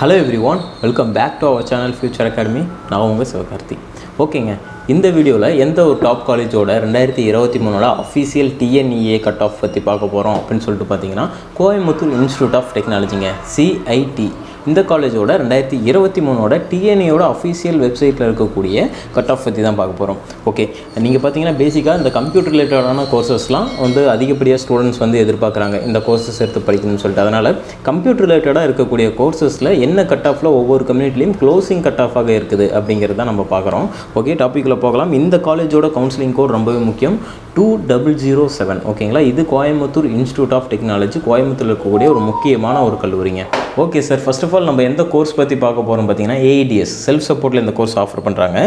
Hello everyone, welcome back to our channel Future Academy. நான் உங்கள் சிவகார்த்தி. ஓகேங்க, இந்த வீடியோவில் எந்த ஒரு டாப் காலேஜோட 2023 அஃபீஷியல் டிஎன்இஏ கட் ஆஃப் பற்றி பார்க்க போகிறோம் அப்படின்னு சொல்லிட்டு பார்த்தீங்கன்னா கோயம்புத்தூர் இன்ஸ்டியூட் ஆஃப் டெக்னாலஜிங்க சிஐடி. இந்த காலேஜோட 2023 டிஎன்இயோட அஃபீஷியல் வெப்சைட்டில் இருக்கக்கூடிய கட் ஆஃப் பற்றி தான் பார்க்க போகிறோம். ஓகே, நீங்கள் பார்த்தீங்கன்னா பேசிக்காக இந்த கம்ப்யூட்டர் ரிலேட்டடான கோர்சஸ்லாம் அதிகப்படியாக ஸ்டூடெண்ட்ஸ் எதிர்பார்க்குறாங்க இந்த கோர்சஸ் எடுத்து படிக்கணும்னு சொல்லிட்டு. அதனால் கம்ப்யூட்டர் ரிலேட்டடாக இருக்கக்கூடிய கோர்சஸில் என்ன கட் ஆஃபில் ஒவ்வொரு கம்யூனிட்டிலையும் க்ளோசிங் கட் ஆஃபாக இருக்குது அப்படிங்கிறத நம்ம பார்க்குறோம். ஓகே, டாப்பிக்கில் போகலாம். இந்த காலேஜோட கவுன்சிலிங் கோட் ரொம்பவே முக்கியம், 2007. ஓகேங்களா, இது கோயம்புத்தூர் இன்ஸ்டியூட் ஆஃப் டெக்னாலஜி, கோயம்புத்தூரில் இருக்கக்கூடிய ஒரு முக்கியமான ஒரு கல்லூரிங்க. Okay sir, first of all நம்ம எந்த கோர்ஸ் பற்றி பார்க்க போகிறோம் பார்த்தீங்கன்னா ஏஐடிஎஸ் செல்ஃப் சப்போர்ட்டில் இந்த கோர்ஸ் ஆஃபர் பண்ணுறாங்க.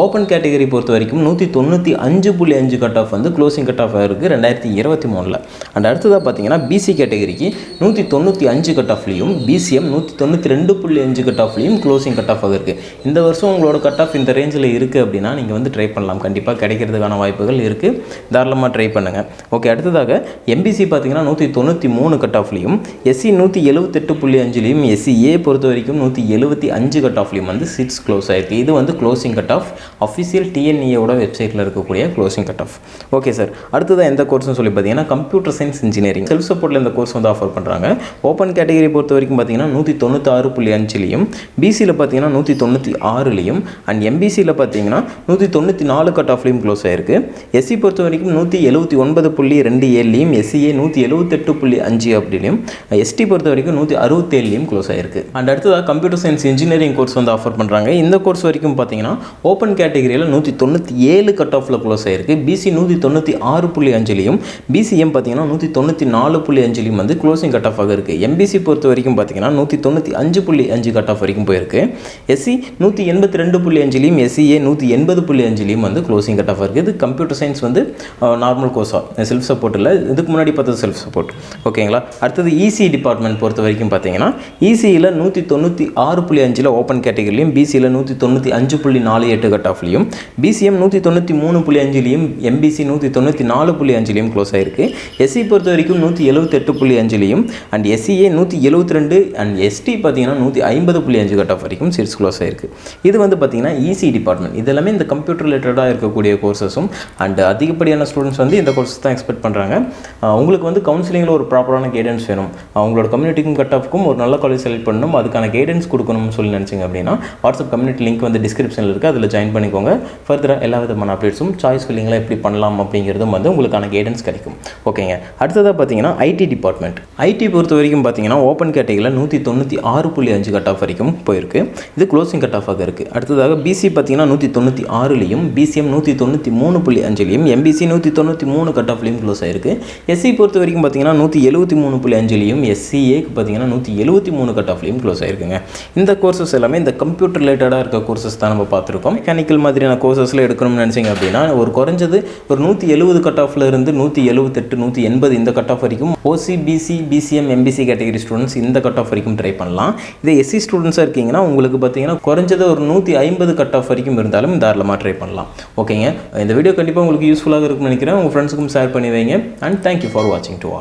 ஓப்பன் கேட்டகரி பொறுத்த வரைக்கும் 195.5 cut off closing cut off இருக்குது 2023. அண்ட் அடுத்ததாக பார்த்தீங்கன்னா பிசி கேட்டகரிக்கு 195 கட் ஆஃப்லையும் பிசிஎம் 192.5 கட் ஆஃப்லையும் க்ளோசிங் கட் ஆஃப் இருக்குது. இந்த வருஷம் உங்களோட கட் ஆஃப் இந்த ரேஞ்சில் இருக்குது அப்படின்னா நீங்கள் ட்ரை பண்ணலாம். கண்டிப்பாக கிடைக்கிறதுக்கான வாய்ப்புகள் இருக்குது, தாராளமாக ட்ரை பண்ணுங்கள். ஓகே, அடுத்ததாக எம்பிசி பார்த்தீங்கன்னா 193 கட் ஆஃப்லையும் எஸ்சி 178.5லையும் எஸ்சிஏ பொறுத்த வரைக்கும் 175 கட் ஆஃப்லையும் சீட்ஸ் க்ளோஸ் ஆகிருக்கு. இது க்ளோசிங் கட் ஆஃப் அஃபிஷியல் டிஎன்இயோட வெப்சைட்டில் இருக்கக்கூடிய closing cut of. Okay sir, அடுத்ததாக எந்த கோர்ஸ்னு சொல்லி பார்த்தீங்கன்னா கம்ப்யூட்டர் சயின்ஸ் இன்ஜினியரிங் செல்ஃப் சப்போர்ட்டில் இந்த கோர்ஸ் ஆஃபர் பண்ணுறாங்க. ஓப்பன் கேட்டகரி பொறுத்த வரைக்கும் பார்த்தீங்கன்னா 196.5லையும் பிசியில் பார்த்தீங்கன்னா 196லையும் அண்ட் எம்பிசியில் பார்த்தீங்கன்னா 194 கட் ஆஃப்லையும் க்ளோஸ் ஆகிருக்கு. எஸ்சி பொறுத்த வரைக்கும் 179.27லையும் எஸ்சிஏ 178.5 அப்படிலையும் எஸ்டி பொறுத்த வரைக்கும் 167லையும் க்ளோஸ் ஆகிருக்கு. அண்ட் அடுத்ததாக computer science engineering course offer பண்ணுறாங்க. இந்த கோர்ஸ் வரைக்கும் பார்த்தீங்கன்னா ஓப்பன் கேட்டகரியில் 197 கட் ஆஃபில் க்ளோஸ் ஆகிருக்கு. பிசி 196.5லையும் பிசிஎம் பார்த்தீங்கன்னா 194.5லையும் க்ளோசிங் கட் ஆஃப் ஆக இருக்குது. எம்பிசி பொறுத்த வரைக்கும் பார்த்தீங்கன்னா 195.5 கட் ஆஃப் வரைக்கும் போயிருக்கு. எஸ்சி 182.5லையும் எஸ்சிஏ 180.5லையும் க்ளோசிங் கட் ஆஃப் இருக்குது. இது கம்ப்யூட்டர் சயின்ஸ் நார்மல் கோர்ஸாக செல்ஃப் சப்போர்ட் இல்லை, இதுக்கு முன்னாடி பார்த்தது செல்ஃப் சப்போர்ட். ஓகேங்களா, அடுத்தது இசி டிபார்ட்மெண்ட் பொறுத்த வரைக்கும் பார்த்தீங்கன்னா இசியில் 196.5 ஓப்பன் கேட்டகரிலையும் பிசியில் 195.48 கட் ஆஃப்லையும் பிசிஎம் 193.5லையும் எம்பிசி 194.5லையும் க்ளோஸ் ஆகிருக்கு. எஸ்சி பொறுத்த வரைக்கும் 178.5லையும் அண்ட் எஸ்சிஏ 172 அண்ட் எஸ்டி பார்த்தீங்கன்னா 150.5 கட் ஆஃப் வரைக்கும் சீட்ஸ் க்ளோஸ் ஆகிருக்கு. இது பார்த்தீங்கன்னா இசி டிபார்ட்மெண்ட். இது எல்லாமே இந்த கம்ப்யூட்டர் ரிலேட்டடாக இருக்கக்கூடிய கோர்சஸும் அண்ட் அதிகப்படியான ஸ்டூடெண்ட்ஸ் இந்த கோர்ஸ் தான் எக்ஸ்பெக்ட் பண்ணுறாங்க. உங்களுக்கு கவுன்சிலிங்கில் ஒரு ப்ராப்பரான கைடன்ஸ் வேணும், அவங்களோட கம்யூனிட்டிக்கும் கட் ஆஃப்க்கும் ஒரு நல்ல காலேஜ் செலக்ட் பண்ணணும், அதுக்கான கைடன்ஸ் கொடுக்கணும்னு சொல்லி நினச்சிங்க அப்படின்னா வாட்ஸ்அப் கம்யூனிட்டி லிங்க் டிஸ்கிரிப்ஷனில் இருக்குது, அதில் ஜாயின் பண்ணிக்கோங்க. ஃபர்தராக எல்லா விதமான அப்டேட்ஸும் சாய்ஸ் ஃபில்லிங்கில் எப்படி பண்ணலாம் அப்படிங்கிறதும் உங்களுக்கான கைடன்ஸ் கிடைக்கும். ஓகேங்க, அடுத்ததாக பார்த்தீங்கன்னா ஐடி டிபார்ட்மெண்ட். ஐடி பொறுத்த வரைக்கும் பார்த்தீங்கன்னா ஓப்பன் கேட்டகரியில் 196.5 கட் ஆஃப் வரைக்கும் போயிருக்கு. இது க்ளோசிங் கட் ஆஃபாக இருக்குது. அடுத்ததாக பிசி பார்த்தீங்கன்னா 196லையும் பிசிஎம் 193.5லையும் எம்பிசி 193 கட் ஆஃப்லையும் க்ளோஸ் ஆகிருக்கு. எஸ்சி பொறுத்த வரைக்கும் பார்த்தீங்கன்னா 173.5லையும் எஸ்சிஏக்கு பார்த்தீங்கன்னா 173 கட் ஆஃப்லையும் க்ளோஸ் ஆகிருக்குங்க. இந்த கோர்சஸ் எல்லாமே இந்த கம்ப்யூட்டர் ரிலேட்டடாக இருக்க கோர்சஸ் தான் நம்ம பார்த்துருக்கோம். மெக்கானிக்கல் மாதிரியான கோர்சஸில் எடுக்கணும்னு நினச்சிங்க அப்படின்னா குறைஞ்சது ஒரு 170 கட் ஆஃபில் இருந்து 178 180 இந்த கட் ஆஃப் வரைக்கும் OC BC BCM MBC category students இந்த கட் ஆஃப் வரைக்கும் ட்ரை பண்ணலாம். இதே எஸ்சி ஸ்டூடெண்ட்ஸாக இருக்கீங்கன்னா உங்களுக்கு பார்த்தீங்கன்னா குறைஞ்சது ஒரு 150 கட் ஆஃப் வரைக்கும் இருந்தாலும் தாராளமாக ட்ரை பண்ணலாம். ஓகேங்க, இந்த வீடியோ கண்டிப்பாக உங்களுக்கு யூஸ்ஃபுல்லாக இருக்கும்னு நினைக்கிறேன். உங்கள் ஃப்ரெண்ட்ஸுக்கும் ஷேர் பண்ணி வைங்க. அண்ட் தேங்க்யூ ஃபார் வாட்சிங் டு ஆல்.